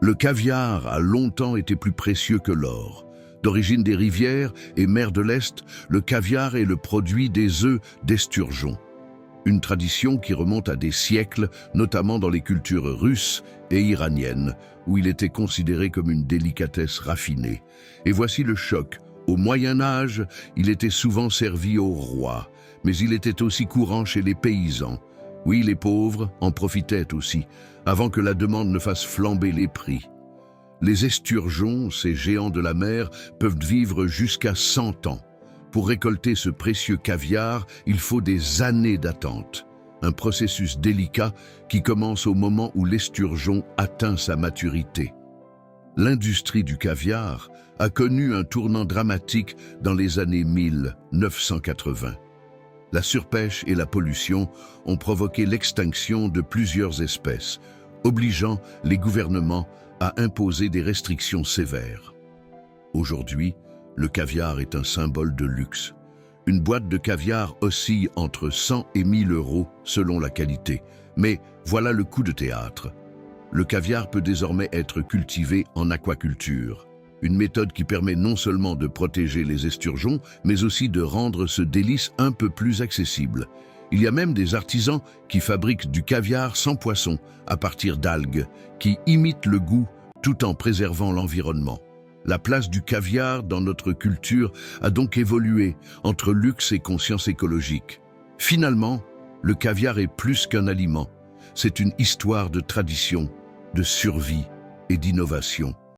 Le caviar a longtemps été plus précieux que l'or. D'origine des rivières et mers de l'Est, le caviar est le produit des œufs d'esturgeon. Une tradition qui remonte à des siècles, notamment dans les cultures russes et iraniennes, où il était considéré comme une délicatesse raffinée. Et voici le choc. Au Moyen Âge, il était souvent servi aux rois, mais il était aussi courant chez les paysans. Oui, les pauvres en profitaient aussi, avant que la demande ne fasse flamber les prix. Les esturgeons, ces géants de la mer, peuvent vivre jusqu'à 100 ans. Pour récolter ce précieux caviar, il faut des années d'attente. Un processus délicat qui commence au moment où l'esturgeon atteint sa maturité. L'industrie du caviar a connu un tournant dramatique dans les années 1980. La surpêche et la pollution ont provoqué l'extinction de plusieurs espèces, obligeant les gouvernements à imposer des restrictions sévères. Aujourd'hui, le caviar est un symbole de luxe. Une boîte de caviar oscille entre 100 et 1000 euros selon la qualité. Mais voilà le coup de théâtre. Le caviar peut désormais être cultivé en aquaculture. Une méthode qui permet non seulement de protéger les esturgeons, mais aussi de rendre ce délice un peu plus accessible. Il y a même des artisans qui fabriquent du caviar sans poisson, à partir d'algues, qui imitent le goût tout en préservant l'environnement. La place du caviar dans notre culture a donc évolué entre luxe et conscience écologique. Finalement, le caviar est plus qu'un aliment. C'est une histoire de tradition, de survie et d'innovation.